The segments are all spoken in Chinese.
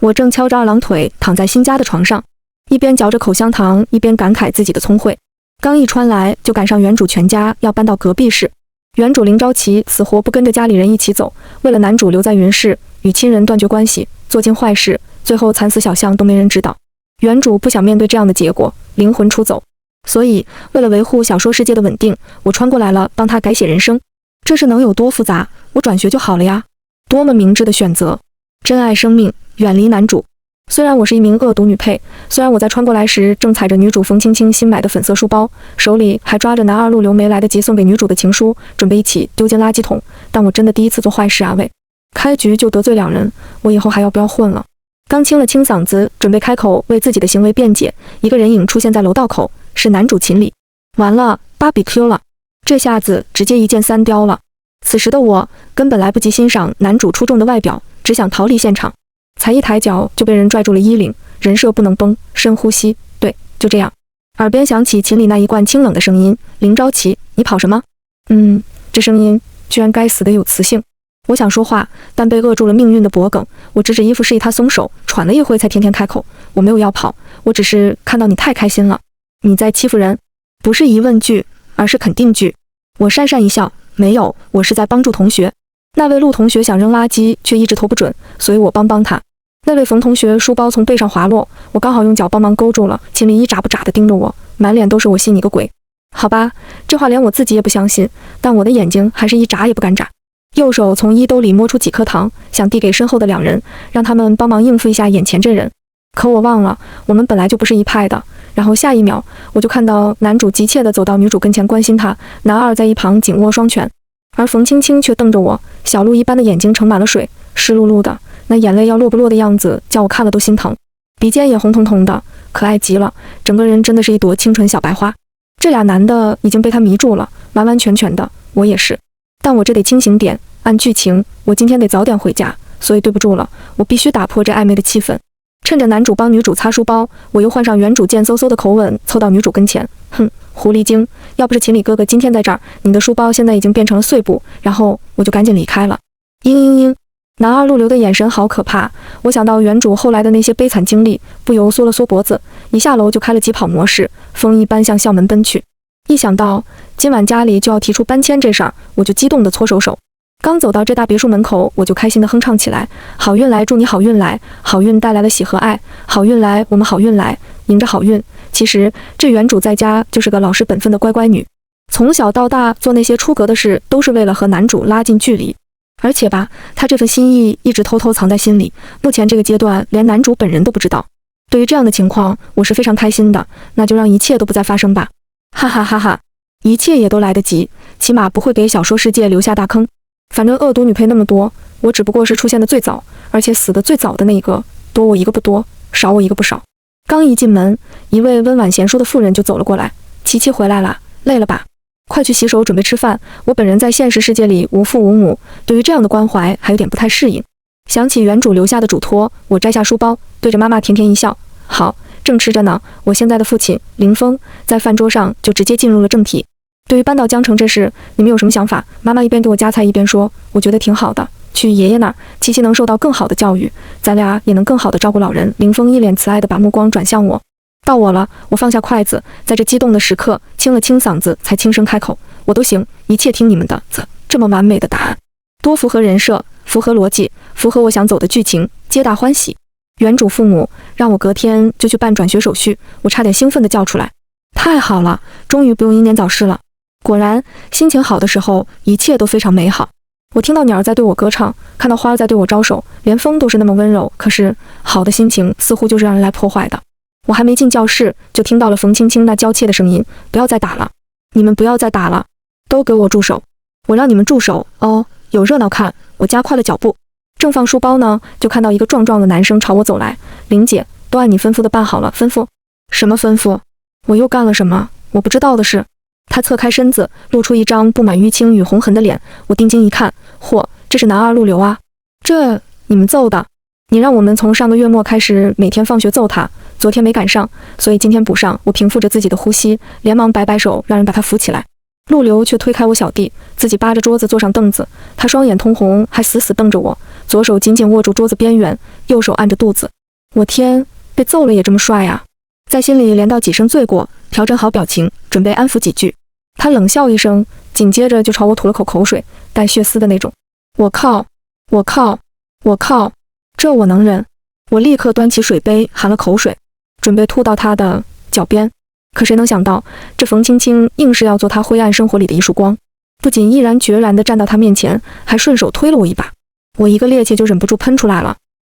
我正翘着二郎腿躺在新家的床上，一边嚼着口香糖，一边感慨自己的聪慧。刚一穿来就赶上原主全家要搬到隔壁市。原主林朝琪死活不跟着家里人一起走，为了男主留在云氏，与亲人断绝关系，做尽坏事，最后惨死小巷都没人知道。原主不想面对这样的结果，灵魂出走。所以为了维护小说世界的稳定，我穿过来了，帮他改写人生。这事能有多复杂？我转学就好了呀，多么明智的选择！珍爱生命，远离男主。虽然我是一名恶毒女配，虽然我在穿过来时正踩着女主冯青青新买的粉色书包，手里还抓着男二陆流没来得及送给女主的情书，准备一起丢进垃圾桶，但我真的第一次做坏事啊喂！开局就得罪两人，我以后还要不要混了？刚清了清嗓子，准备开口为自己的行为辩解，一个人影出现在楼道口，是男主秦理。完了，BBQ 了，这下子直接一箭三雕了。此时的我根本来不及欣赏男主出众的外表，只想逃离现场。才一抬脚就被人拽住了衣领，人设不能崩，深呼吸，对，就这样。耳边响起秦理那一贯清冷的声音：“林朝琪，你跑什么？”这声音居然该死的有磁性。我想说话，但被扼住了命运的脖梗。我指指衣服示意他松手，喘了一会才甜甜开口：“我没有要跑，我只是看到你太开心了。你在欺负人？”不是疑问句，而是肯定句。我讪讪一笑：“没有，我是在帮助同学。那位陆同学想扔垃圾，却一直投不准，所以我帮他。那位冯同学书包从背上滑落，我刚好用脚帮忙勾住了。秦理一眨不眨地盯着我，满脸都是我信你个鬼。好吧，这话连我自己也不相信，但我的眼睛还是一眨也不敢眨。右手从衣兜里摸出几颗糖，想递给身后的两人，让他们帮忙应付一下眼前这人。可我忘了，我们本来就不是一派的。然后下一秒，我就看到男主急切地走到女主跟前关心她，男二在一旁紧握双拳，而冯青青却瞪着我，小鹿一般的眼睛盛满了水，湿漉漉的，那眼泪要落不落的样子，叫我看了都心疼。鼻尖也红彤彤的，可爱极了，整个人真的是一朵清纯小白花。这俩男的已经被他迷住了，完完全全的，我也是。但我这得清醒点，按剧情，我今天得早点回家，所以对不住了，我必须打破这暧昧的气氛。趁着男主帮女主擦书包，我又换上原主贱嗖嗖的口吻，凑到女主跟前。哼，狐狸精，要不是秦理哥哥今天在这儿，你的书包现在已经变成了碎布。然后我就赶紧离开了。嘤，男二陆流的眼神好可怕，我想到原主后来的那些悲惨经历，不由缩了缩脖子，一下楼就开了疾跑模式，风一般向校门奔去。一想到今晚家里就要提出搬迁这事儿，我就激动地搓手。刚走到这大别墅门口，我就开心地哼唱起来：好运来，祝你好运来，好运带来了喜和爱，好运来，我们好运来，迎着好运。其实这原主在家就是个老实本分的乖乖女，从小到大做那些出格的事，都是为了和男主拉近距离。而且吧，她这份心意一直偷偷藏在心里，目前这个阶段连男主本人都不知道。对于这样的情况，我是非常开心的，那就让一切都不再发生吧。哈哈哈哈，一切也都来得及，起码不会给小说世界留下大坑。反正恶毒女配那么多，我只不过是出现的最早，而且死的最早的那一个，多我一个不多，少我一个不少。刚一进门，一位温婉贤淑的妇人就走了过来：琪琪回来了，累了吧？快去洗手准备吃饭。我本人在现实世界里无父无母，对于这样的关怀还有点不太适应。想起原主留下的嘱托，我摘下书包，对着妈妈甜甜一笑：好，正吃着呢。我现在的父亲林峰在饭桌上就直接进入了正题。对于搬到江城这事，你们有什么想法？妈妈一边给我夹菜一边说：我觉得挺好的，去爷爷那儿，琪琪能受到更好的教育，咱俩也能更好的照顾老人。林峰一脸慈爱地把目光转向我。到我了，我放下筷子，在这激动的时刻清了清嗓子，才轻声开口：我都行，一切听你们的。这么完美的答案，多符合人设，符合逻辑，符合我想走的剧情，皆大欢喜。原主父母让我隔天就去办转学手续，我差点兴奋地叫出来：太好了，终于不用英年早逝了。果然，心情好的时候，一切都非常美好。我听到鸟儿在对我歌唱，看到花儿在对我招手，连风都是那么温柔。可是，好的心情似乎就是让人来破坏的。我还没进教室，就听到了冯青青那娇怯的声音：不要再打了，你们不要再打了，都给我住手！我让你们住手哦，有热闹看！我加快了脚步，正放书包呢，就看到一个壮壮的男生朝我走来：林姐，都按你吩咐的办好了。吩咐？什么吩咐？我又干了什么？我不知道的事。他侧开身子，露出一张布满淤青与红痕的脸。我定睛一看，嚯，这是男二陆流啊！这你们揍的？你让我们从上个月末开始每天放学揍他，昨天没赶上，所以今天补上。我平复着自己的呼吸，连忙摆摆手，让人把他扶起来。陆流却推开我小弟，自己扒着桌子坐上凳子。他双眼通红，还死死瞪着我，左手紧紧握住桌子边缘，右手按着肚子。我天，被揍了也这么帅啊！在心里连道几声罪过，调整好表情，准备安抚几句。他冷笑一声，紧接着就朝我吐了口口水，带血丝的那种。我靠！我靠！我靠！这我能忍。我立刻端起水杯，含了口水，准备吐到他的脚边。可谁能想到，这冯青青硬是要做他灰暗生活里的一束光，不仅毅然决然地站到他面前，还顺手推了我一把。我一个趔趄就忍不住喷出来了，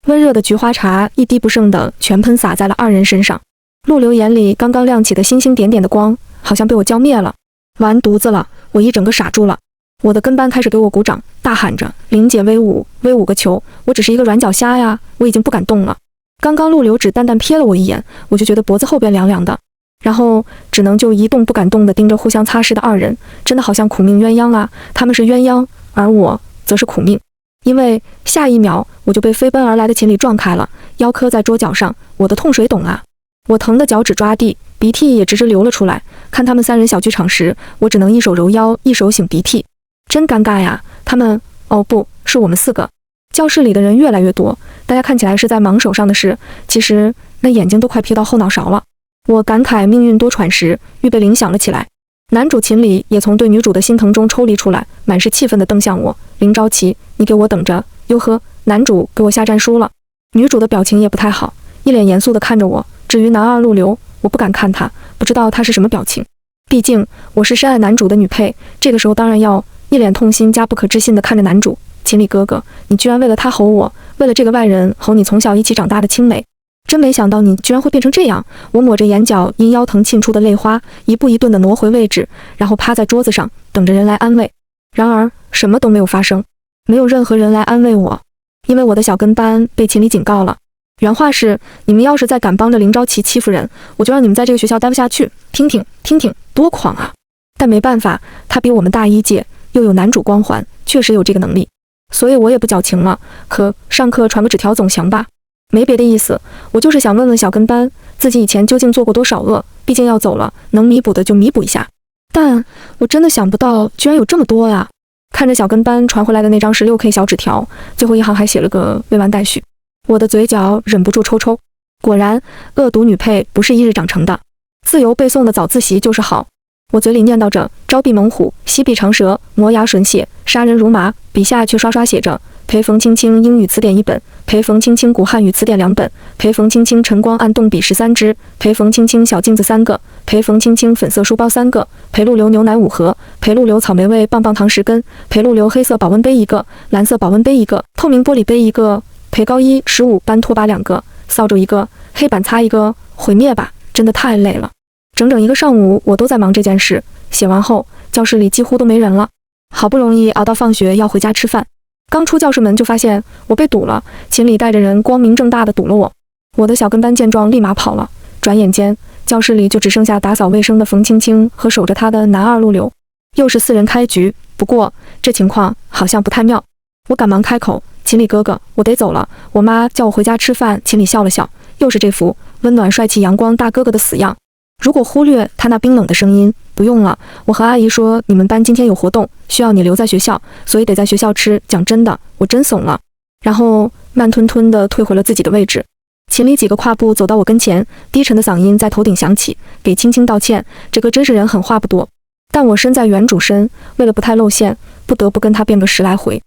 温热的菊花茶一滴不剩的全喷洒在了二人身上。陆流眼里刚刚亮起的星星点点的光，好像被我浇灭了。完犊子了！我一整个傻住了。我的跟班开始给我鼓掌，大喊着：“玲姐威武，威武个球！我只是一个软脚虾呀！”我已经不敢动了。刚刚陆流只淡淡瞥了我一眼，我就觉得脖子后边凉凉的，然后只能就一动不敢动地盯着互相擦拭的二人，真的好像苦命鸳鸯啊！他们是鸳鸯，而我则是苦命。因为下一秒我就被飞奔而来的秦理撞开了，腰磕在桌角上，我的痛水懂啊！我疼得脚趾抓地，鼻涕也直直流了出来。看他们三人小剧场时，我只能一手揉腰，一手擤鼻涕，真尴尬呀！他们，哦不是我们4个。教室里的人越来越多，大家看起来是在忙手上的事，其实那眼睛都快瞥到后脑勺了。我感慨命运多舛时，预备铃响了起来。男主秦理也从对女主的心疼中抽离出来，满是气愤地瞪向我：“林朝琪，你给我等着！”哟呵，男主给我下战书了。女主的表情也不太好，一脸严肃地看着我。至于男二陆流，我不敢看他，不知道他是什么表情。毕竟我是深爱男主的女配，这个时候当然要一脸痛心加不可置信地看着男主。秦理哥哥，你居然为了他吼我，为了这个外人吼你从小一起长大的青梅，真没想到你居然会变成这样。我抹着眼角因腰疼沁出的泪花，一步一顿地挪回位置，然后趴在桌子上等着人来安慰。然而什么都没有发生，没有任何人来安慰我，因为我的小跟班被秦理警告了。原话是：你们要是再敢帮着林朝琪欺负人，我就让你们在这个学校待不下去。听听听听，多狂啊！但没办法，他比我们大1届，又有男主光环，确实有这个能力，所以我也不矫情了。可上课传个纸条总行吧？没别的意思，我就是想问问小跟班，自己以前究竟做过多少恶，毕竟要走了，能弥补的就弥补一下。但我真的想不到，居然有这么多呀！看着小跟班传回来的那张16K 小纸条，最后一行还写了个未完待续。我的嘴角忍不住抽抽，果然恶毒女配不是一日长成的，自由背诵的早自习就是好。我嘴里念叨着招避猛虎，吸避长蛇，磨牙吮血，杀人如麻，笔下却刷刷写着陪冯青青英语词典1本，陪冯青青古汉语词典2本，陪冯青青晨光暗动笔13支，陪冯青青小镜子3个，陪冯青青粉色书包3个，陪陆流牛奶5盒，陪陆流草莓味棒棒糖10根，陪陆流黑色保温杯1个，蓝色保温杯1个，透明玻璃杯1个，陪高1 15班拖把2个，扫帚1个，黑板擦1个，毁灭吧！真的太累了，整整一个上午我都在忙这件事。写完后，教室里几乎都没人了。好不容易熬到放学要回家吃饭，刚出教室门就发现我被堵了。秦理带着人光明正大的堵了我。我的小跟班见状立马跑了。转眼间，教室里就只剩下打扫卫生的冯青青和守着她的男二陆流。又是4人开局，不过这情况好像不太妙。我赶忙开口：“秦理哥哥，我得走了，我妈叫我回家吃饭。”秦理笑了笑，又是这副温暖帅气阳光大哥哥的死样。如果忽略他那冰冷的声音，不用了，我和阿姨说你们班今天有活动，需要你留在学校，所以得在学校吃。讲真的，我真怂了。然后慢吞吞地退回了自己的位置。秦理几个跨步走到我跟前，低沉的嗓音在头顶响起：“给青青道歉，这个真是人狠话不多。”但我身在原主身，为了不太露馅，不得不跟他辩个10来回。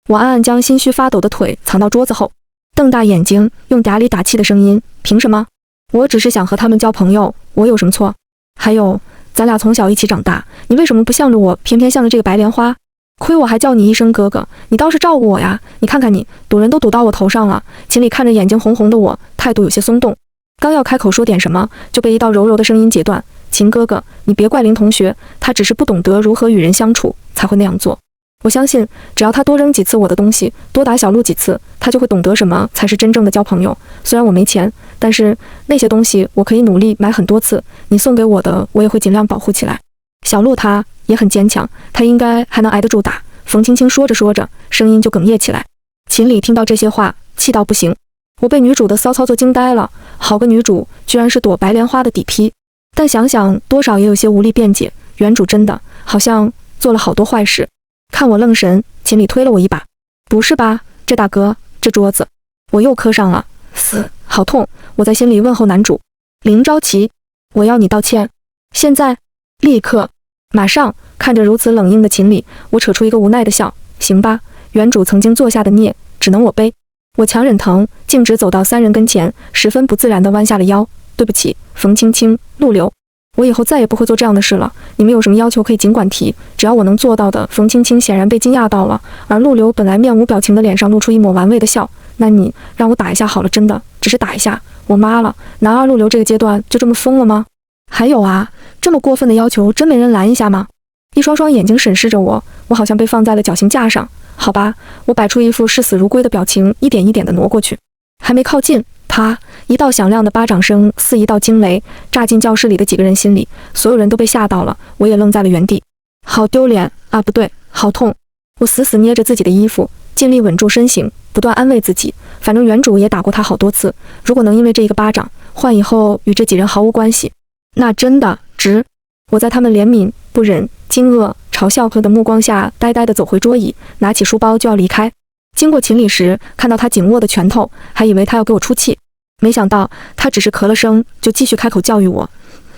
我暗暗将心虚发抖的腿藏到桌子后，瞪大眼睛，用嗲里打气的声音：“凭什么？我只是想和他们交朋友，我有什么错？还有，咱俩从小一起长大，你为什么不向着我，偏偏向着这个白莲花？亏我还叫你一声哥哥，你倒是照顾我呀！你看看你，堵人都堵到我头上了。”秦理看着眼睛红红的我，态度有些松动，刚要开口说点什么，就被一道柔柔的声音截断：“秦哥哥，你别怪林同学，他只是不懂得如何与人相处，才会那样做。我相信，只要他多扔几次我的东西，多打小鹿几次，他就会懂得什么才是真正的交朋友。虽然我没钱，但是那些东西我可以努力买很多次，你送给我的，我也会尽量保护起来。小鹿他也很坚强，他应该还能挨得住打。”冯青青说着说着，声音就哽咽起来。秦理听到这些话，气到不行。我被女主的骚操作惊呆了，好个女主，居然是朵白莲花的底批。但想想多少也有些无力辩解，原主真的好像做了好多坏事。看我愣神，秦理推了我一把：“不是吧？这大哥，这桌子，我又磕上了，嘶，好痛！我在心里问候男主林朝奇，我要你道歉，现在，立刻，马上！看着如此冷硬的秦理，我扯出一个无奈的笑，行吧，原主曾经做下的孽，只能我背。我强忍疼，径直走到三人跟前，十分不自然地弯下了腰。对不起，冯青青、陆流，我以后再也不会做这样的事了。你们有什么要求可以尽管提，只要我能做到的。冯青青显然被惊讶到了，而陆流本来面无表情的脸上露出一抹玩味的笑。那你让我打一下好了，真的，只是打一下。我妈了，男二陆流这个阶段就这么疯了吗？还有啊，这么过分的要求，真没人拦一下吗？一双双眼睛审视着我，我好像被放在了绞刑架上。好吧，我摆出一副视死如归的表情，一点一点地挪过去。还没靠近，啪！一道响亮的巴掌声似一道惊雷，炸进教室里的几个人心里，所有人都被吓到了，我也愣在了原地。好丢脸啊！不对，好痛！我死死捏着自己的衣服，尽力稳住身形，不断安慰自己，反正原主也打过他好多次，如果能因为这一个巴掌，换以后与这几人毫无关系，那真的值。我在他们怜悯、不忍、惊愕、嘲笑的目光下，呆呆地走回桌椅，拿起书包就要离开。经过秦理时，看到他紧握的拳头，还以为他要给我出气，没想到他只是咳了声，就继续开口教育我：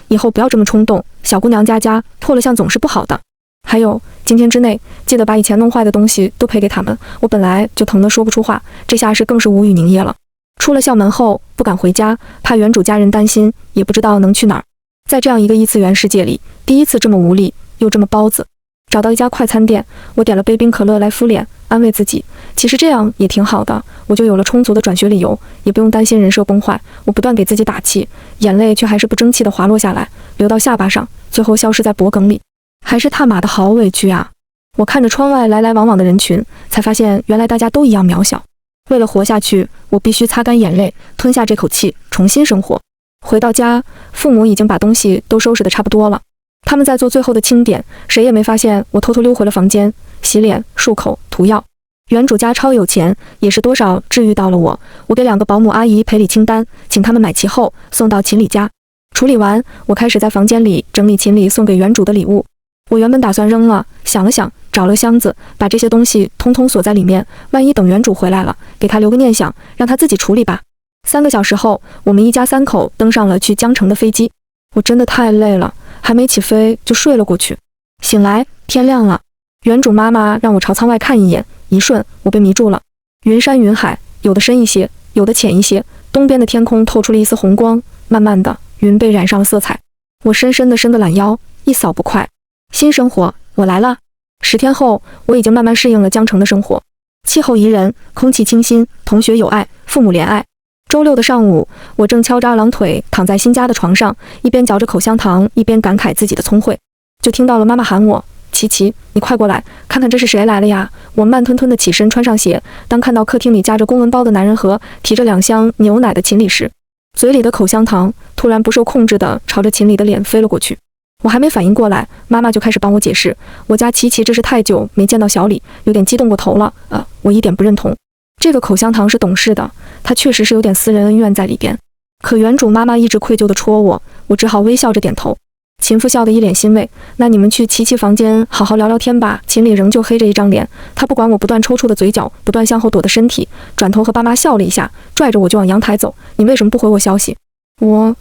以后不要这么冲动，小姑娘家破了相总是不好的。还有，今天之内记得把以前弄坏的东西都赔给他们。我本来就疼得说不出话，这下是更是无语凝噎了。出了校门后不敢回家，怕原主家人担心，也不知道能去哪儿。在这样一个异次元世界里，第一次这么无力，又这么包子。找到一家快餐店，我点了杯冰可乐来敷脸，安慰自己，其实这样也挺好的，我就有了充足的转学理由，也不用担心人设崩坏。我不断给自己打气，眼泪却还是不争气地滑落下来，流到下巴上，最后消失在脖梗里。还是他妈的好委屈啊！我看着窗外来来往往的人群，才发现原来大家都一样渺小。为了活下去，我必须擦干眼泪，吞下这口气，重新生活。回到家，父母已经把东西都收拾得差不多了，他们在做最后的清点，谁也没发现我偷偷溜回了房间，洗脸、漱口、涂药。原主家超有钱，也是多少治愈到了我。我给2个保姆阿姨赔礼清单，请他们买齐后送到秦理家。处理完，我开始在房间里整理秦理送给原主的礼物。我原本打算扔了，想了想，找了箱子，把这些东西通通锁在里面，万一等原主回来了，给他留个念想，让他自己处理吧。3个小时后，我们一家3口登上了去江城的飞机。我真的太累了，还没起飞就睡了过去。醒来，天亮了。原主妈妈让我朝舱外看一眼，一瞬，我被迷住了。云山云海，有的深一些，有的浅一些，东边的天空透出了一丝红光，慢慢的，云被染上了色彩。我深深地伸个懒腰，一扫不快。新生活，我来了。10天后，我已经慢慢适应了江城的生活，气候宜人，空气清新，同学友爱，父母怜爱。周6的上午，我正翘着2郎腿躺在新家的床上，一边嚼着口香糖，一边感慨自己的聪慧，就听到了妈妈喊我：琪琪，你快过来，看看这是谁来了呀！我慢吞吞地起身穿上鞋，当看到客厅里夹着公文包的男人和提着2箱牛奶的秦理时，嘴里的口香糖突然不受控制地朝着秦理的脸飞了过去。我还没反应过来，妈妈就开始帮我解释，我家琪琪这是太久没见到小李，有点激动过头了。我一点不认同，这个口香糖是懂事的，它确实是有点私人恩怨在里边。可原主妈妈一直愧疚地戳我，我只好微笑着点头。秦父笑得一脸欣慰，那你们去琪琪房间好好聊聊天吧。秦理仍旧黑着一张脸，他不管我不断抽搐的嘴角，不断向后躲的身体，转头和爸妈笑了一下，拽着我就往阳台走。你为什么不回我消息？我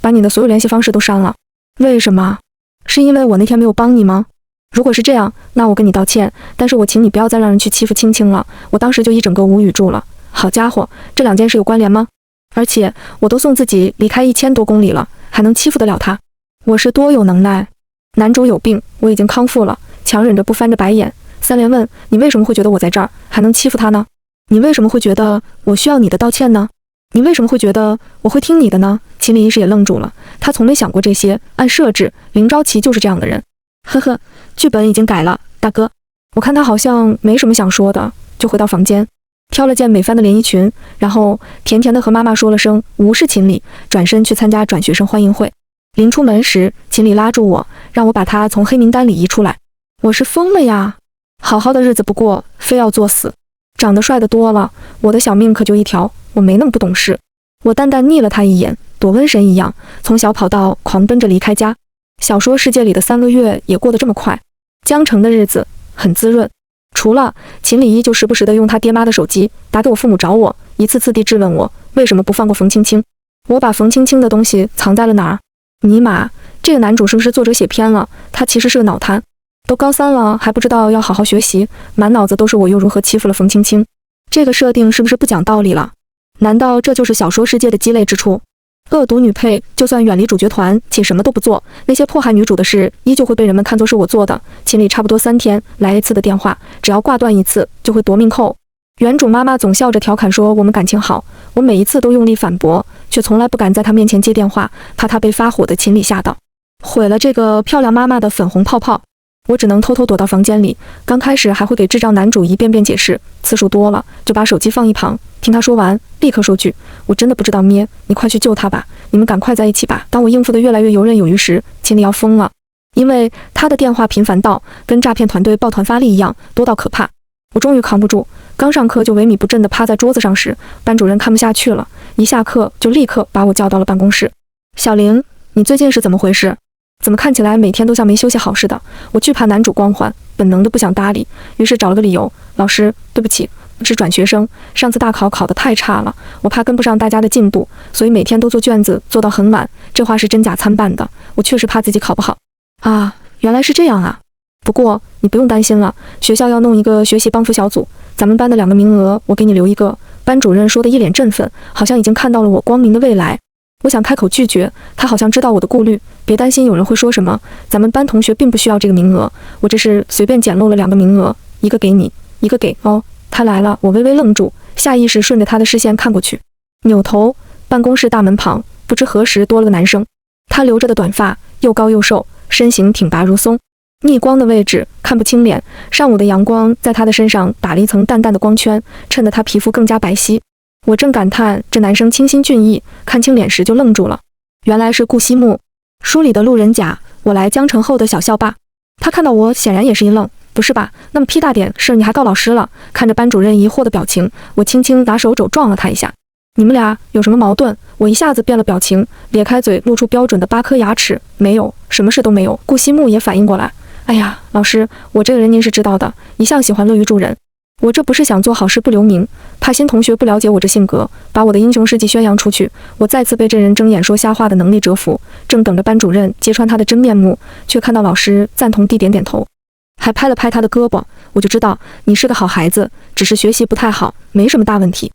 把你的所有联系方式都删了。为什么？是因为我那天没有帮你吗？如果是这样，那我跟你道歉，但是我请你不要再让人去欺负青青了。我当时就一整个无语住了。好家伙，这2件事有关联吗？而且我都送自己离开1000多公里了，还能欺负得了他？我是多有能耐？男主有病，我已经康复了。强忍着不翻着白眼，3连问：你为什么会觉得我在这儿还能欺负他呢？你为什么会觉得我需要你的道歉呢？你为什么会觉得我会听你的呢？秦理一时也愣住了，他从没想过这些。按设置，林朝奇就是这样的人。呵呵，剧本已经改了，大哥。我看他好像没什么想说的，就回到房间，挑了件美翻的连衣裙，然后甜甜的和妈妈说了声无视秦理，转身去参加转学生欢迎会。临出门时，秦理拉住我，让我把他从黑名单里移出来。我是疯了呀，好好的日子不过，非要作死。长得帅得多了，我的小命可就一条，我没那么不懂事。我淡淡睨了他一眼，躲瘟神一样从小跑道狂奔着离开家。小说世界里的3个月也过得这么快。江城的日子很滋润，除了秦理依就时不时地用他爹妈的手机打给我父母找我，一次次地质问我为什么不放过冯青青。我把冯青青的东西藏在了哪儿？尼玛，这个男主是不是作者写偏了？他其实是个脑瘫，都高3了还不知道要好好学习，满脑子都是我又如何欺负了冯青青。这个设定是不是不讲道理了？难道这就是小说世界的鸡肋之处？恶毒女配就算远离主角团且什么都不做，那些迫害女主的事依旧会被人们看作是我做的。秦理差不多3天来一次的电话，只要挂断一次就会夺命扣。原主妈妈总笑着调侃说我们感情好，我每一次都用力反驳，却从来不敢在她面前接电话，怕她被发火的秦理吓到，毁了这个漂亮妈妈的粉红泡泡。我只能偷偷躲到房间里，刚开始还会给智障男主一遍遍解释，次数多了就把手机放一旁，听他说完立刻说句我真的不知道咩，你快去救他吧，你们赶快在一起吧。当我应付得越来越游刃有余时，秦理要疯了，因为他的电话频繁到跟诈骗团队抱团发力一样，多到可怕。我终于扛不住，刚上课就萎靡不振地趴在桌子上时，班主任看不下去了，一下课就立刻把我叫到了办公室。小玲，你最近是怎么回事？怎么看起来每天都像没休息好似的？我惧怕男主光环，本能的不想搭理，于是找了个理由，老师，对不起，我是转学生，上次大考考得太差了，我怕跟不上大家的进度，所以每天都做卷子做到很晚，这话是真假参半的，我确实怕自己考不好。啊，原来是这样啊。不过你不用担心了，学校要弄一个学习帮扶小组，咱们班的2个名额我给你留一个。班主任说的一脸振奋，好像已经看到了我光明的未来。我想开口拒绝，他好像知道我的顾虑，别担心有人会说什么，咱们班同学并不需要这个名额，我这是随便捡漏了2个名额，一个给你，一个给哦。他来了，我微微愣住，下意识顺着他的视线看过去，扭头，办公室大门旁不知何时多了个男生，他留着的短发，又高又瘦，身形挺拔如松，逆光的位置看不清脸，上午的阳光在他的身上打了一层淡淡的光圈，衬得他皮肤更加白皙。我正感叹这男生清新俊逸，看清脸时就愣住了，原来是顾西木，书里的路人甲，我来江城后的小校霸。他看到我显然也是一愣，不是吧，那么屁大点事你还告老师了？看着班主任疑惑的表情，我轻轻拿手肘撞了他一下。你们俩有什么矛盾？我一下子变了表情，咧开嘴露出标准的8颗牙齿，没有，什么事都没有。顾西木也反应过来，哎呀，老师，我这个人您是知道的，一向喜欢乐于助人，我这不是想做好事不留名，怕新同学不了解我这性格，把我的英雄事迹宣扬出去。我再次被这人睁眼说瞎话的能力折服，正等着班主任揭穿他的真面目，却看到老师赞同地点点头，还拍了拍他的胳膊。我就知道你是个好孩子，只是学习不太好，没什么大问题。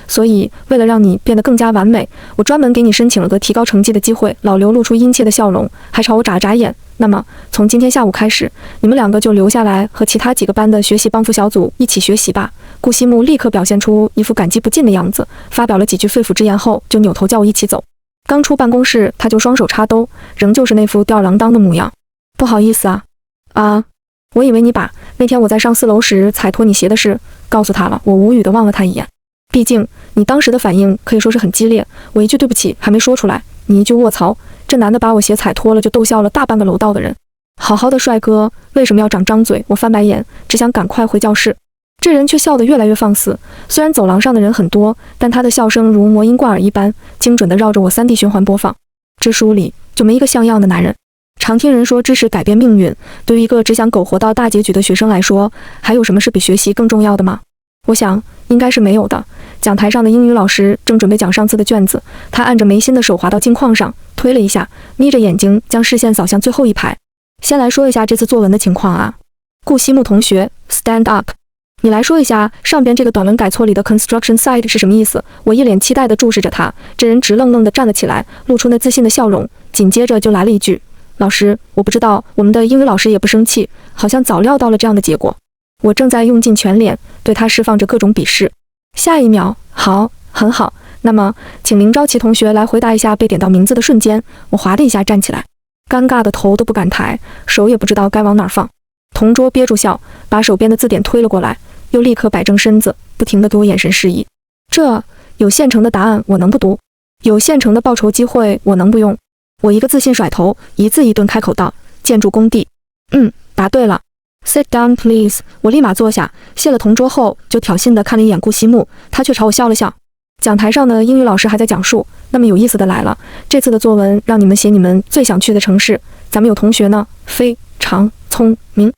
所以为了让你变得更加完美，我专门给你申请了个提高成绩的机会。老刘露出殷切的笑容，还朝我眨眨眼。那么从今天下午开始，你们2个就留下来和其他几个班的学习帮扶小组一起学习吧。顾西木立刻表现出一副感激不尽的样子，发表了几句肺腑之言后，就扭头叫我一起走。刚出办公室，他就双手插兜，仍旧是那副吊儿郎当的模样。不好意思啊，我以为你把那天我在上4楼时踩拖你鞋的事告诉他了。我无语地望了他一眼，毕竟你当时的反应可以说是很激烈，我一句对不起还没说出来，你一句卧槽，这男的把我鞋踩脱了就逗笑了大半个楼道的人。好好的帅哥为什么要长张嘴？我翻白眼，只想赶快回教室。这人却笑得越来越放肆，虽然走廊上的人很多，但他的笑声如魔音贯耳一般，精准地绕着我3D 循环播放。这书里就没一个像样的男人。常听人说知识改变命运，对于一个只想苟活到大结局的学生来说，还有什么是比学习更重要的吗？我想应该是没有的。讲台上的英语老师正准备讲上次的卷子，他按着眉心的手滑到镜框上，推了一下，眯着眼睛将视线扫向最后一排。先来说一下这次作文的情况啊。顾西木同学 ，stand up， 你来说一下上边这个短文改错里的 construction site 是什么意思？我一脸期待地注视着他，这人直愣愣地站了起来，露出那自信的笑容，紧接着就来了一句：老师，我不知道。我们的英语老师也不生气，好像早料到了这样的结果。我正在用尽全脸对他释放着各种鄙视。下一秒，好，很好。那么，请林朝琪同学来回答一下被点到名字的瞬间。我哗的一下站起来，尴尬的头都不敢抬，手也不知道该往哪儿放。同桌憋住笑，把手边的字典推了过来，又立刻摆正身子，不停地给我眼神示意。这有现成的答案我能不读？有现成的报酬机会我能不用？我一个自信甩头，一字一顿开口道：建筑工地。答对了。Sit down, please。我立马坐下，谢了同桌后，就挑衅地看了一眼顾西木，他却朝我笑了笑。讲台上的英语老师还在讲述，那么有意思的来了，这次的作文让你们写你们最想去的城市。咱们有同学呢，非常聪明。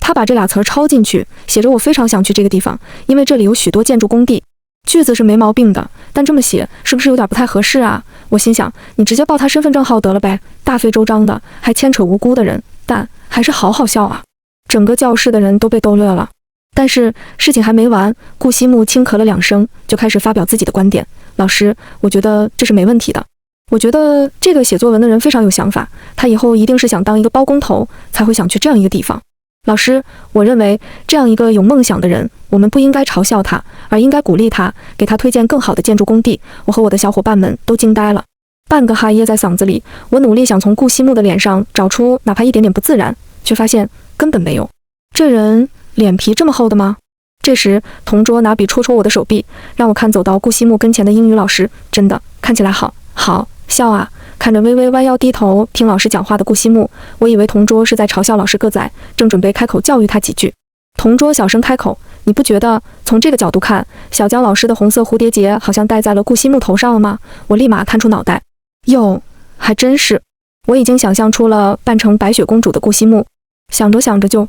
他把这俩词儿抄进去，写着我非常想去这个地方，因为这里有许多建筑工地。句子是没毛病的，但这么写是不是有点不太合适啊？我心想，你直接报他身份证号得了呗，大费周章的，还牵扯无辜的人，但还是好好笑啊！整个教室的人都被逗乐了。但是事情还没完，顾惜木轻咳了2声，就开始发表自己的观点。老师，我觉得这是没问题的。我觉得这个写作文的人非常有想法，他以后一定是想当一个包工头，才会想去这样一个地方。老师，我认为这样一个有梦想的人，我们不应该嘲笑他，而应该鼓励他，给他推荐更好的建筑工地。我和我的小伙伴们都惊呆了，半个哈噎在嗓子里。我努力想从顾惜木的脸上找出哪怕一点点不自然，却发现根本没有。这人脸皮这么厚的吗？这时，同桌拿笔戳戳我的手臂，让我看走到顾惜木跟前的英语老师。真的，看起来好笑啊！看着微微弯腰低头听老师讲话的顾惜木，我以为同桌是在嘲笑老师个子矮，正准备开口教育他几句。同桌小声开口：“你不觉得从这个角度看，小江老师的红色蝴蝶结好像戴在了顾惜木头上了吗？”我立马探出脑袋，哟，还真是！我已经想象出了扮成白雪公主的顾惜木，想着想着就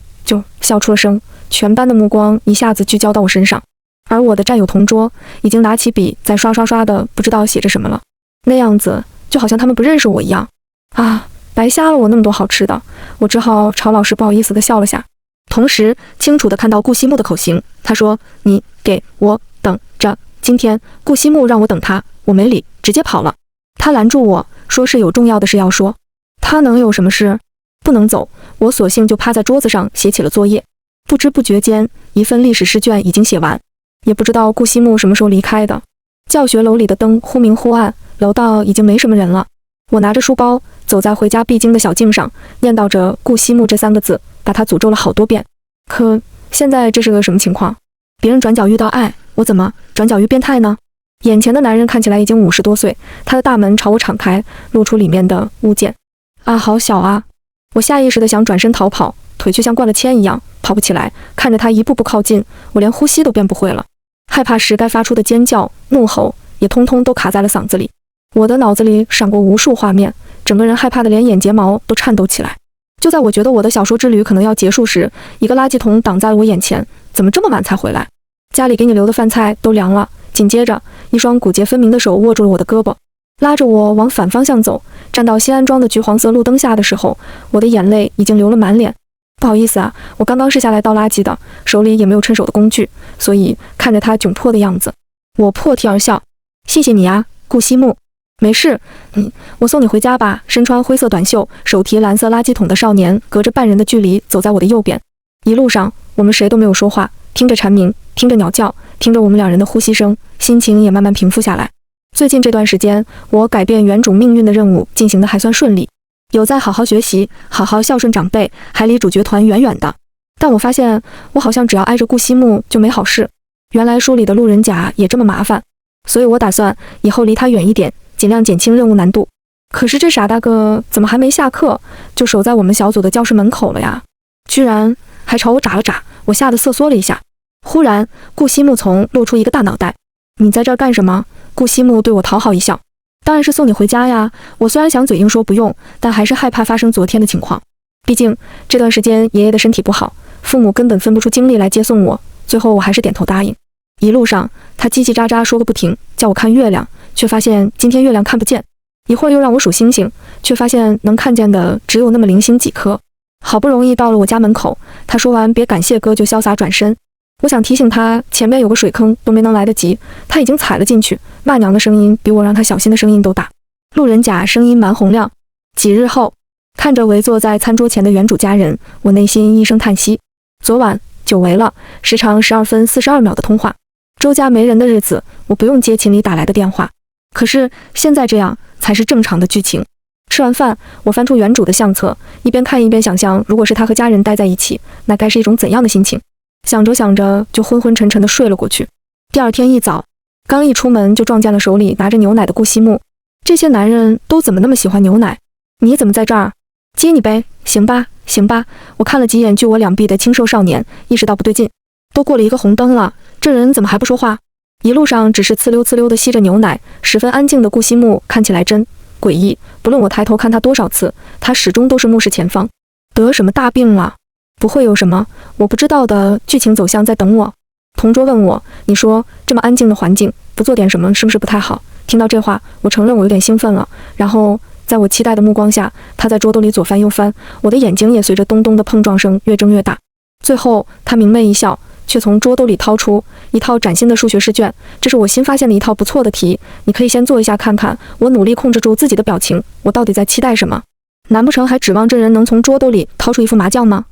笑出了声。全班的目光一下子聚焦到我身上，而我的战友同桌已经拿起笔在刷的不知道写着什么了，那样子就好像他们不认识我一样啊！白瞎了我那么多好吃的，我只好朝老师不好意思地笑了下，同时清楚地看到顾惜木的口型。他说：“你给我等着，今天顾惜木让我等他，我没理，直接跑了。”他拦住我说是有重要的事要说。他能有什么事？不能走，我索性就趴在桌子上写起了作业。不知不觉间，一份历史试卷已经写完，也不知道顾惜木什么时候离开的。教学楼里的灯忽明忽暗，楼道已经没什么人了。我拿着书包走在回家必经的小径上，念叨着顾惜木这3个字，把他诅咒了好多遍。可现在这是个什么情况？别人转角遇到爱，我怎么转角遇变态呢？眼前的男人看起来已经50多岁，他的大门朝我敞开，露出里面的物件。啊，好小啊！我下意识地想转身逃跑，腿却像灌了铅一样跑不起来。看着他一步步靠近，我连呼吸都变不会了，害怕时该发出的尖叫、怒吼也通通都卡在了嗓子里。我的脑子里闪过无数画面，整个人害怕的连眼睫毛都颤抖起来。就在我觉得我的小说之旅可能要结束时，一个垃圾桶挡在了我眼前。怎么这么晚才回来？家里给你留的饭菜都凉了。紧接着，一双骨节分明的手握住了我的胳膊，拉着我往反方向走。站到新安庄的橘黄色路灯下的时候，我的眼泪已经流了满脸。不好意思啊，我刚刚是下来倒垃圾的，手里也没有趁手的工具，所以看着他窘迫的样子，我破涕而笑。谢谢你啊，顾惜木。没事，我送你回家吧。身穿灰色短袖，手提蓝色垃圾桶的少年隔着半人的距离走在我的右边。一路上我们谁都没有说话，听着蝉鸣，听着鸟叫，听着我们2人的呼吸声，心情也慢慢平复下来。最近这段时间，我改变原主命运的任务进行得还算顺利，有在好好学习，好好孝顺长辈，还离主角团远远的。但我发现我好像只要挨着顾惜木就没好事。原来书里的路人甲也这么麻烦，所以我打算以后离他远一点，尽量减轻任务难度。可是这傻大个怎么还没下课就守在我们小组的教室门口了呀？居然还朝我眨了眨，我吓得瑟缩了一下。忽然顾惜木从露出一个大脑袋。你在这儿干什么？顾惜木对我讨好一笑。当然是送你回家呀。我虽然想嘴硬说不用，但还是害怕发生昨天的情况。毕竟这段时间爷爷的身体不好，父母根本分不出精力来接送我，最后我还是点头答应。一路上他叽叽喳喳说个不停，叫我看月亮，却发现今天月亮看不见。一会儿又让我数星星，却发现能看见的只有那么零星几颗。好不容易到了我家门口，他说完别感谢哥就潇洒转身。我想提醒他前面有个水坑都没能来得及，他已经踩了进去，骂娘的声音比我让他小心的声音都大。路人甲声音蛮洪亮。几日后，看着围坐在餐桌前的原主家人，我内心一声叹息。昨晚久违了，时长12分42秒的通话。周家没人的日子，我不用接秦里打来的电话。可是现在这样才是正常的剧情。吃完饭，我翻出原主的相册，一边看一边想象，如果是他和家人待在一起，那该是一种怎样的心情。想着想着就昏昏沉沉地睡了过去。第二天一早，刚一出门就撞见了手里拿着牛奶的顾惜木。这些男人都怎么那么喜欢牛奶？你怎么在这儿？接你呗。行吧，行吧。我看了几眼距我2臂的清瘦少年，意识到不对劲。都过了一个红灯了，这人怎么还不说话？一路上只是呲溜呲溜地吸着牛奶，十分安静的顾惜木看起来真诡异。不论我抬头看他多少次，他始终都是目视前方。得什么大病了？不会有什么我不知道的剧情走向在等我。同桌问我，你说这么安静的环境，不做点什么是不是不太好？听到这话，我承认我有点兴奋了。然后在我期待的目光下，他在桌兜里左翻右翻，我的眼睛也随着咚咚的碰撞声越睁越大。最后他明媚一笑，却从桌兜里掏出一套崭新的数学试卷，这是我新发现的一套不错的题，你可以先做一下看看。我努力控制住自己的表情，我到底在期待什么？难不成还指望这人能从桌兜里掏出一副麻将吗？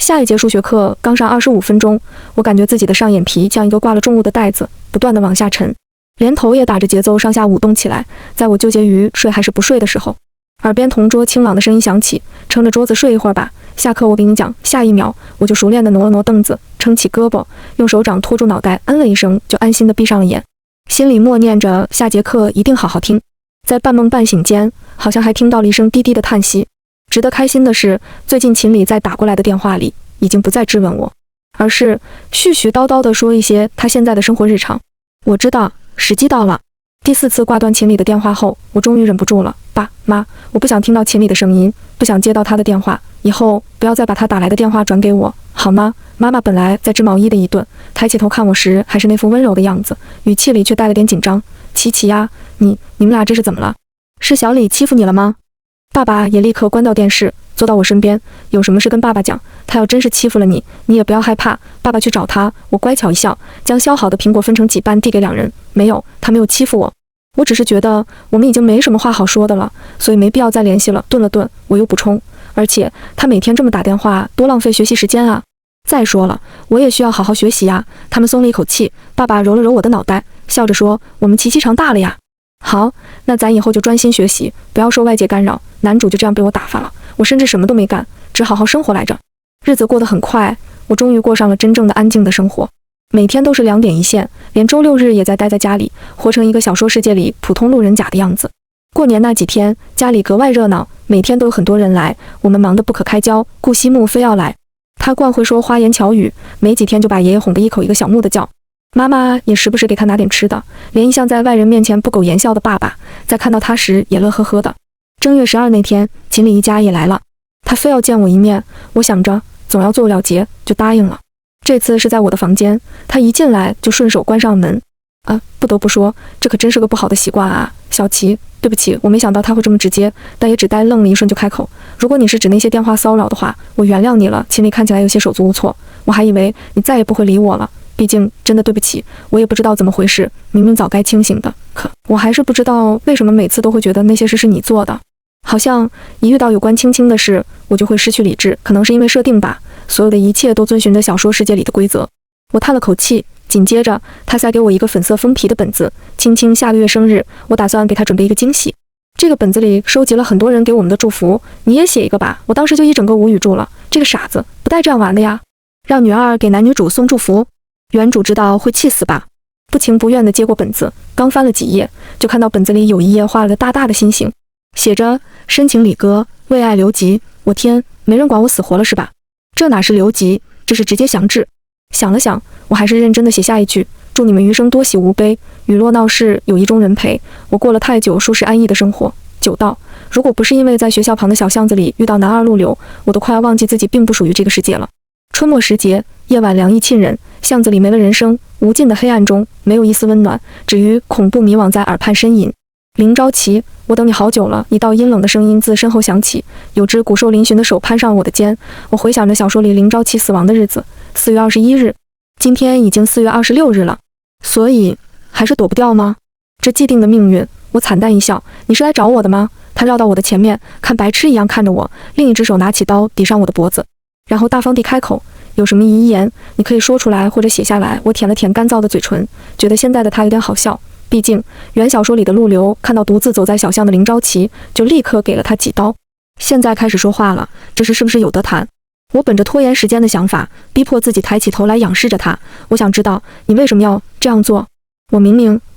下一节数学课刚上25分钟，我感觉自己的上眼皮像一个挂了重物的袋子，不断的往下沉，连头也打着节奏上下舞动起来。在我纠结于睡还是不睡的时候，耳边同桌清朗的声音响起，撑着桌子睡一会儿吧，下课我给你讲。下一秒，我就熟练地挪了挪凳子，撑起胳膊，用手掌托住脑袋，嗯了一声，就安心地闭上了眼，心里默念着下节课一定好好听。在半梦半醒间，好像还听到了一声低低的叹息。值得开心的是，最近秦理在打过来的电话里已经不再质问我，而是絮絮叨叨地说一些他现在的生活日常。我知道时机到了。第4次挂断秦理的电话后，我终于忍不住了。爸妈，我不想听到秦理的声音，不想接到他的电话，以后不要再把他打来的电话转给我，好吗？妈妈本来在织毛衣的一顿，抬起头看我时还是那副温柔的样子，语气里却带了点紧张。琪琪呀，你们俩这是怎么了？是小李欺负你了吗？爸爸也立刻关掉电视，坐到我身边。有什么事跟爸爸讲，他要真是欺负了你，你也不要害怕，爸爸去找他。我乖巧一笑，将削好的苹果分成几瓣递给两人。没有，他没有欺负我，我只是觉得我们已经没什么话好说的了，所以没必要再联系了。顿了顿，我又补充，而且他每天这么打电话，多浪费学习时间啊。再说了，我也需要好好学习啊。他们松了一口气，爸爸揉了揉我的脑袋，笑着说，我们琪琪长大了呀。好，那咱以后就专心学习，不要受外界干扰。男主就这样被我打发了，我甚至什么都没干，只好好生活来着。日子过得很快，我终于过上了真正的安静的生活。每天都是2点一线，连周6日也在待在家里，活成一个小说世界里普通路人甲的样子。过年那几天，家里格外热闹，每天都有很多人来，我们忙得不可开交。顾西木非要来，他惯会说花言巧语，没几天就把爷爷哄得一口一个小木的叫。妈妈也时不时给他拿点吃的，连一向在外人面前不苟言笑的爸爸，在看到他时也乐呵呵的。正月12那天，秦理一家也来了，他非要见我一面，我想着总要做了结，就答应了。这次是在我的房间，他一进来就顺手关上门。不得不说，这可真是个不好的习惯啊。小琪，对不起，我没想到他会这么直接，但也只呆愣了一瞬就开口，如果你是指那些电话骚扰的话，我原谅你了。秦理看起来有些手足无措，我还以为你再也不会理我了。毕竟真的对不起，我也不知道怎么回事，明明早该清醒的，可我还是不知道为什么每次都会觉得那些事是你做的。好像一遇到有关青青的事，我就会失去理智，可能是因为设定吧，所有的一切都遵循着小说世界里的规则。我叹了口气，紧接着他塞给我一个粉色封皮的本子，青青下个月生日，我打算给他准备一个惊喜。这个本子里收集了很多人给我们的祝福，你也写一个吧。我当时就一整个无语住了，这个傻子不带这样玩的呀，让女二给男女主送祝福。原主知道会气死吧，不情不愿地接过本子，刚翻了几页，就看到本子里有一页画了个大大的心形，写着深情李哥，为爱留级。我天，没人管我死活了是吧？这哪是留级，这是直接降智。想了想，我还是认真地写下一句，祝你们余生多喜无悲，雨落闹市有意中人陪。我过了太久舒适安逸的生活，久到如果不是因为在学校旁的小巷子里遇到男二陆流，我都快要忘记自己并不属于这个世界了。春末时节，夜晚凉意沁人，巷子里没了人声，无尽的黑暗中没有一丝温暖，只余恐怖迷惘在耳畔呻吟。林朝琪，我等你好久了。一道阴冷的声音自身后响起，有只骨瘦嶙峋的手攀上我的肩。我回想着小说里林朝琪死亡的日子，4月21日，今天已经4月26日了，所以还是躲不掉吗？这既定的命运。我惨淡一笑，你是来找我的吗？他绕到我的前面，看白痴一样看着我，另一只手拿起刀抵上我的脖子，然后大方地开口，有什么遗言你可以说出来或者写下来。我舔了舔干燥的嘴唇，觉得现在的他有点好笑，毕竟原小说里的陆流看到独自走在小巷的林朝琪，就立刻给了他几刀，现在开始说话了，这事是不是有得谈？我本着拖延时间的想法，逼迫自己抬起头来仰视着他，我想知道你为什么要这样做。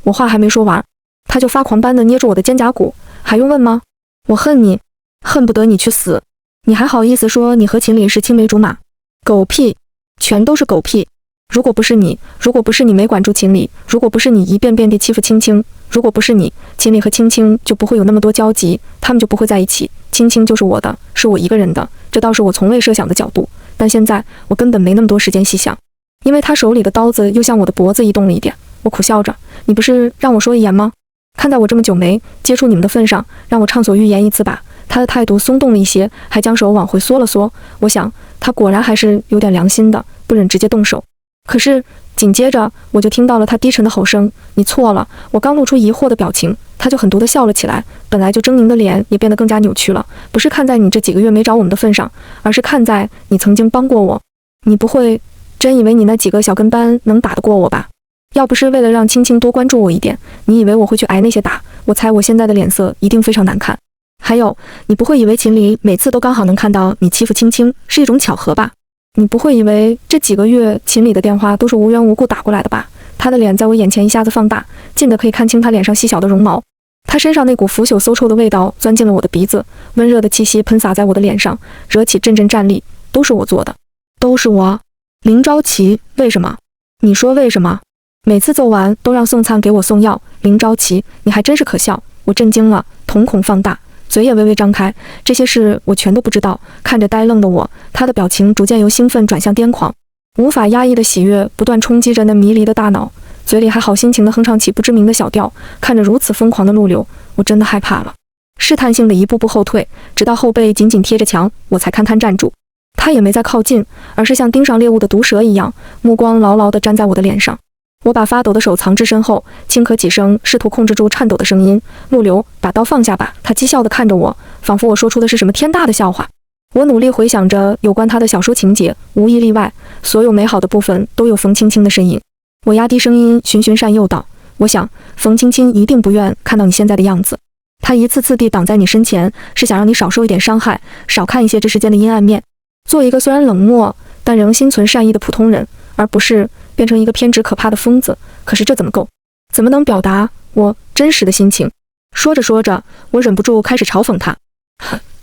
我话还没说完，他就发狂般地捏住我的肩胛骨，还用问吗？我恨你，恨不得你去死，你还好意思说你和秦理是青梅竹马？狗屁，全都是狗屁！如果不是你没管住秦理，如果不是你一遍遍地欺负青青，如果不是你，秦理和青青就不会有那么多交集，他们就不会在一起。青青就是我的，是我一个人的，这倒是我从未设想的角度。但现在我根本没那么多时间细想，因为他手里的刀子又向我的脖子移动了一点。我苦笑着，你不是让我说一言吗？看在我这么久没接触你们的份上，让我畅所欲言一次吧。他的态度松动了一些，还将手往回缩了缩。我想他果然还是有点良心的，不忍直接动手。可是紧接着我就听到了他低沉的吼声：“你错了！”我刚露出疑惑的表情，他就狠毒地笑了起来，本来就狰狞的脸也变得更加扭曲了。不是看在你这几个月没找我们的份上，而是看在你曾经帮过我。你不会真以为你那几个小跟班能打得过我吧？要不是为了让青青多关注我一点，你以为我会去挨那些打？我猜我现在的脸色一定非常难看。还有，你不会以为秦离每次都刚好能看到你欺负青青是一种巧合吧？你不会以为这几个月秦理的电话都是无缘无故打过来的吧？他的脸在我眼前一下子放大，近的可以看清他脸上细小的绒毛。他身上那股腐朽馊臭的味道钻进了我的鼻子，温热的气息喷洒在我的脸上，惹起阵阵战栗。都是我做的，都是我。林朝琪，为什么？你说为什么？每次奏完都让宋灿给我送药。林朝琪，你还真是可笑。我震惊了，瞳孔放大，嘴也微微张开。这些事我全都不知道。看着呆愣的我，他的表情逐渐由兴奋转向癫狂，无法压抑的喜悦不断冲击着那迷离的大脑，嘴里还好心情地哼唱起不知名的小调。看着如此疯狂的陆流，我真的害怕了，试探性的一步步后退，直到后背紧紧贴着墙，我才堪堪站住。他也没再靠近，而是像盯上猎物的毒蛇一样，目光牢牢地粘在我的脸上。我把发抖的手藏至身后，轻咳几声，试图控制住颤抖的声音。陆流，把刀放下吧。他讥笑地看着我，仿佛我说出的是什么天大的笑话。我努力回想着有关他的小说情节，无一例外，所有美好的部分都有冯青青的身影。我压低声音，循循善诱道：我想，冯青青一定不愿看到你现在的样子。他一次次地挡在你身前，是想让你少受一点伤害，少看一些这世间的阴暗面，做一个虽然冷漠但仍心存善意的普通人，而不是变成一个偏执可怕的疯子。可是这怎么够？怎么能表达我真实的心情？说着说着，我忍不住开始嘲讽他：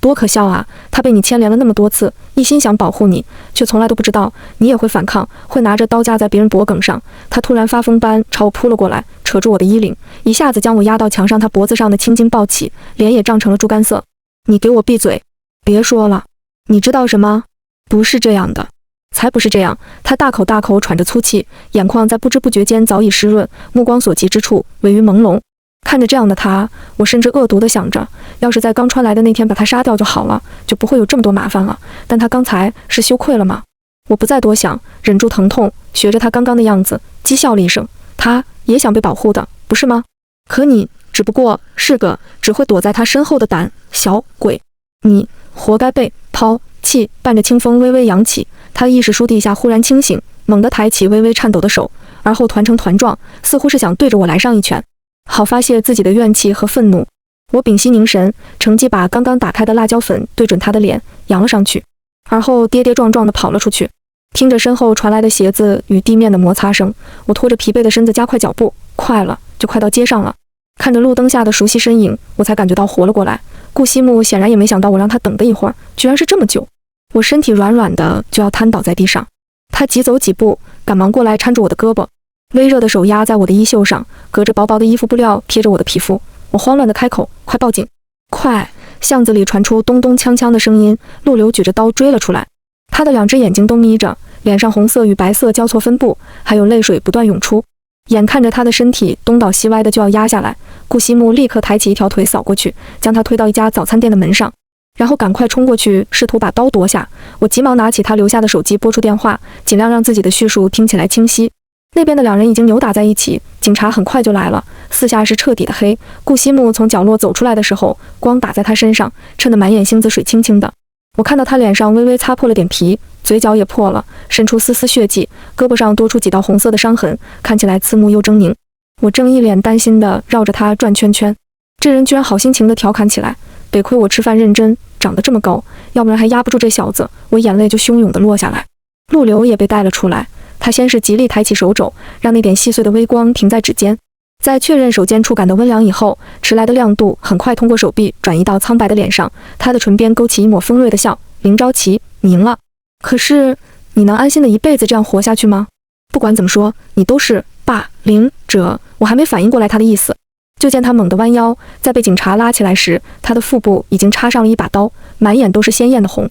多可笑啊！他被你牵连了那么多次，一心想保护你，却从来都不知道你也会反抗，会拿着刀架在别人脖颈上。他突然发疯般朝我扑了过来，扯住我的衣领，一下子将我压到墙上。他脖子上的青筋暴起，脸也涨成了猪肝色。你给我闭嘴！别说了！你知道什么？不是这样的。才不是这样！他大口大口喘着粗气，眼眶在不知不觉间早已湿润，目光所及之处位于朦胧。看着这样的他，我甚至恶毒地想着，要是在刚穿来的那天把他杀掉就好了，就不会有这么多麻烦了。但他刚才是羞愧了吗？我不再多想，忍住疼痛，学着他刚刚的样子，讥笑了一声。他也想被保护的，不是吗？可你只不过是个只会躲在他身后的胆小鬼，你活该被抛弃。伴着清风微微扬起，他的意识倏地一下忽然清醒，猛地抬起微微颤抖的手，而后团成团状，似乎是想对着我来上一拳，好发泄自己的怨气和愤怒。我屏息凝神，乘机把刚刚打开的辣椒粉对准他的脸扬了上去，而后跌跌撞撞地跑了出去。听着身后传来的鞋子与地面的摩擦声，我拖着疲惫的身子加快脚步，快了，就快到街上了。看着路灯下的熟悉身影，我才感觉到活了过来。顾西木显然也没想到我让他等的一会儿居然是这么久。我身体软软的就要瘫倒在地上，他急走几步，赶忙过来搀住我的胳膊，微热的手压在我的衣袖上，隔着薄薄的衣服布料贴着我的皮肤。我慌乱地开口：快报警！快！巷子里传出咚咚锵锵的声音，陆流举着刀追了出来，他的两只眼睛都眯着，脸上红色与白色交错分布，还有泪水不断涌出。眼看着他的身体东倒西歪的就要压下来，顾西木立刻抬起一条腿扫过去，将他推到一家早餐店的门上，然后赶快冲过去试图把刀夺下。我急忙拿起他留下的手机拨出电话，尽量让自己的叙述听起来清晰。那边的两人已经扭打在一起，警察很快就来了，四下是彻底的黑。顾西木从角落走出来的时候，光打在他身上，衬得满眼星子水清清的。我看到他脸上微微擦破了点皮，嘴角也破了，渗出丝丝血迹，胳膊上多出几道红色的伤痕，看起来刺目又狰狞。我正一脸担心地绕着他转圈圈，这人居然好心情地调侃起来，得亏我吃饭认真，长得这么高，要不然还压不住这小子。我眼泪就汹涌地落下来。陆流也被带了出来，他先是极力抬起手肘，让那点细碎的微光停在指尖，在确认手尖触感的温凉以后，迟来的亮度很快通过手臂转移到苍白的脸上，他的唇边勾起一抹锋锐的笑。林朝琪，你赢了，可是你能安心的一辈子这样活下去吗？不管怎么说，你都是霸凌者。我还没反应过来他的意思，就见他猛地弯腰，在被警察拉起来时，他的腹部已经插上了一把刀，满眼都是鲜艳的红。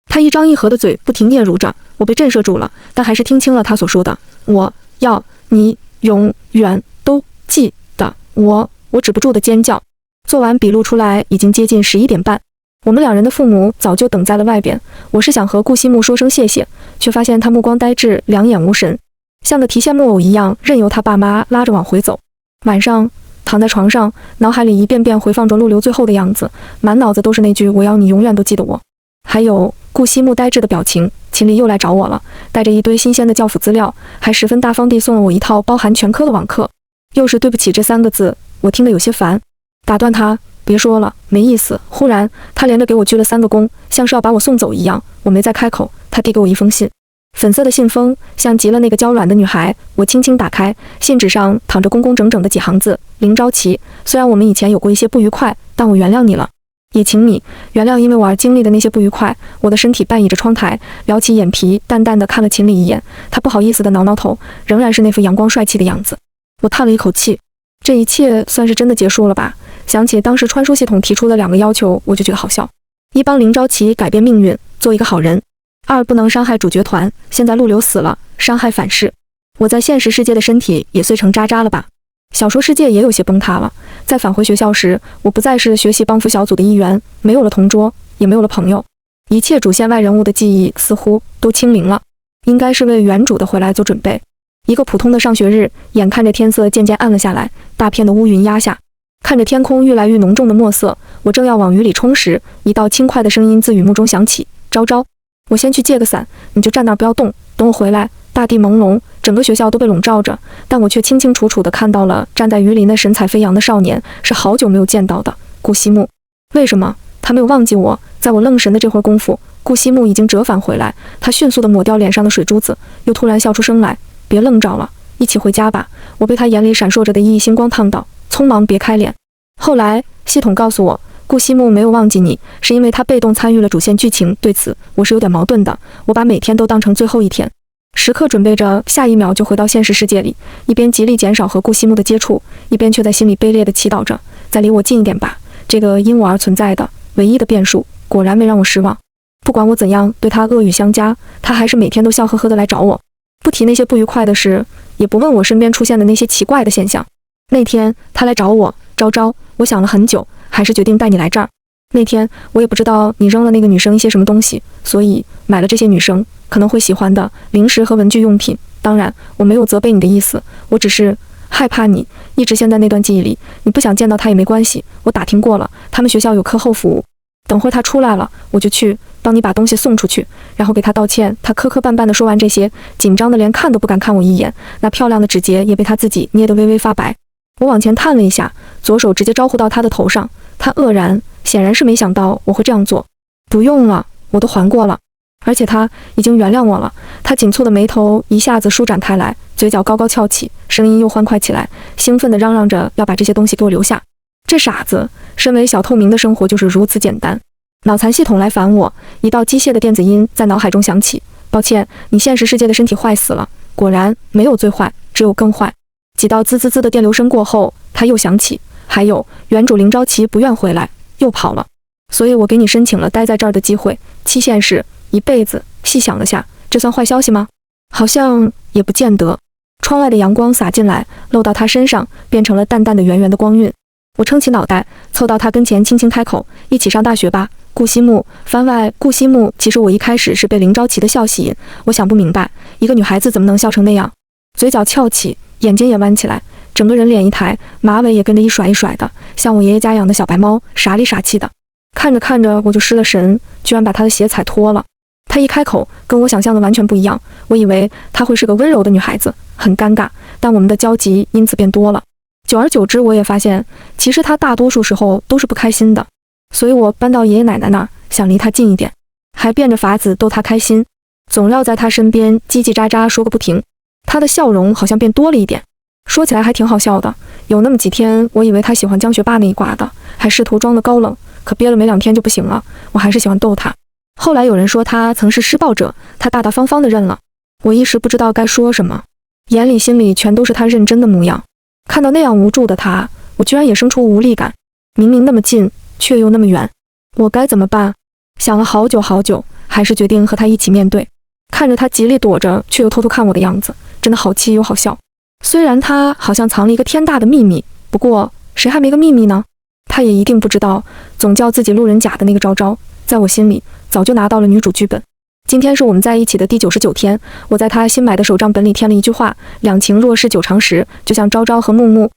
他一张一合的嘴不停嗫嚅着，我被震慑住了，但还是听清了他所说的。我要你永远都记得我。我止不住的尖叫。做完笔录出来已经接近11点半，我们两人的父母早就等在了外边。我是想和顾西木说声谢谢，却发现他目光呆滞，两眼无神，像个提线木偶一样，任由他爸妈拉着往回走。晚上躺在床上，脑海里一遍遍回放着陆流最后的样子，满脑子都是那句我要你永远都记得我。还有顾西木呆滞的表情，秦理又来找我了，带着一堆新鲜的教辅资料，还十分大方地送了我一套包含全科的网课。又是对不起这3个字，我听得有些烦，打断他，别说了，没意思。忽然他连着给我鞠了3个躬，像是要把我送走一样。我没再开口，他递给我一封信，粉色的信封像极了那个娇软的女孩。我轻轻打开，信纸上躺着工工整整的几行字：林朝琪，虽然我们以前有过一些不愉快，但我原谅你了，也请你原谅因为我而经历的那些不愉快。我的身体半倚着窗台，撩起眼皮，淡淡的看了秦理一眼，他不好意思的挠挠头，仍然是那副阳光帅气的样子。我叹了一口气，这一切算是真的结束了吧？想起当时传输系统提出的2个要求，我就觉得好笑：一，帮林朝琪改变命运，做一个好人；二，不能伤害主角团。现在陆流死了，伤害反噬，我在现实世界的身体也碎成渣渣了吧？小说世界也有些崩塌了。在返回学校时，我不再是学习帮扶小组的一员，没有了同桌，也没有了朋友，一切主线外人物的记忆似乎都清零了，应该是为原主的回来做准备。一个普通的上学日，眼看着天色渐渐暗了下来，大片的乌云压下，看着天空越来越浓重的墨色，我正要往雨里冲时，一道轻快的声音自雨幕中响起：昭昭，我先去借个伞，你就站那儿不要动，等我回来。大地朦胧，整个学校都被笼罩着，但我却清清楚楚地看到了站在雨里那神采飞扬的少年，是好久没有见到的顾西木。为什么他没有忘记我？在我愣神的这会儿功夫，顾西木已经折返回来，他迅速地抹掉脸上的水珠子，又突然笑出声来：别愣着了，一起回家吧。我被他眼里闪烁着的熠熠星光烫到，匆忙别开脸。后来系统告诉我，顾西木没有忘记你，是因为他被动参与了主线剧情。对此我是有点矛盾的，我把每天都当成最后一天，时刻准备着下一秒就回到现实世界里，一边极力减少和顾西木的接触，一边却在心里卑劣地祈祷着，再离我近一点吧。这个因我而存在的唯一的变数果然没让我失望。不管我怎样对他恶语相加，他还是每天都笑呵呵地来找我，不提那些不愉快的事，也不问我身边出现的那些奇怪的现象。那天他来找我，昭昭，我想了很久，还是决定带你来这儿。那天我也不知道你扔了那个女生一些什么东西，所以买了这些女生可能会喜欢的零食和文具用品。当然我没有责备你的意思，我只是害怕你一直陷在那段记忆里，你不想见到他也没关系，我打听过了，他们学校有课后服务，等会他出来了我就去帮你把东西送出去，然后给他道歉。他磕磕绊绊地说完这些，紧张的连看都不敢看我一眼，那漂亮的指节也被他自己捏得微微发白。我往前探了一下，左手直接招呼到他的头上，他愕然，显然是没想到我会这样做。不用了，我都还过了，而且他已经原谅我了。他紧蹙的眉头一下子舒展开来，嘴角高高翘起，声音又欢快起来，兴奋地嚷嚷着要把这些东西给我留下。这傻子，身为小透明的生活就是如此简单。脑残系统来烦我，一道机械的电子音在脑海中响起：抱歉，你现实世界的身体坏死了。果然没有最坏，只有更坏。几道滋滋滋的电流声过后，他又响起：还有，原主林朝琪不愿回来，又跑了，所以我给你申请了待在这儿的机会，期限是1辈子。细想了下，这算坏消息吗？好像也不见得。窗外的阳光洒进来，漏到他身上，变成了淡淡的圆圆的光晕。我撑起脑袋，凑到他跟前，轻轻开口：一起上大学吧。顾西木，番外顾西木。其实我一开始是被林朝琪的笑吸引，我想不明白，一个女孩子怎么能笑成那样。嘴角翘起，眼睛也弯起来，整个人脸一抬，马尾也跟着一甩一甩的，像我爷爷家养的小白猫，傻里傻气的。看着看着我就失了神，居然把他的鞋踩脱了。他一开口，跟我想象的完全不一样，我以为她会是个温柔的女孩子，很尴尬，但我们的交集因此变多了。久而久之，我也发现，其实她大多数时候都是不开心的，所以我搬到爷爷奶奶那儿，想离她近一点，还变着法子逗她开心，总绕在她身边叽叽喳喳说个不停。她的笑容好像变多了一点，说起来还挺好笑的。有那么几天，我以为她喜欢江学霸那一挂的，还试图装得高冷，可憋了没2天就不行了。我还是喜欢逗她。后来有人说她曾是施暴者，她大大方方地认了。我一时不知道该说什么，眼里心里全都是她认真的模样。看到那样无助的她，我居然也生出无力感，明明那么近，却又那么远，我该怎么办？想了好久好久，还是决定和他一起面对。看着他极力躲着，却又偷偷看我的样子，真的好气又好笑。虽然他好像藏了一个天大的秘密，不过谁还没个秘密呢？他也一定不知道，总叫自己路人甲的那个昭昭，在我心里早就拿到了女主剧本。今天是我们在一起的第99天，我在他新买的手账本里添了一句话：两情若是久长时，就像昭昭和木木，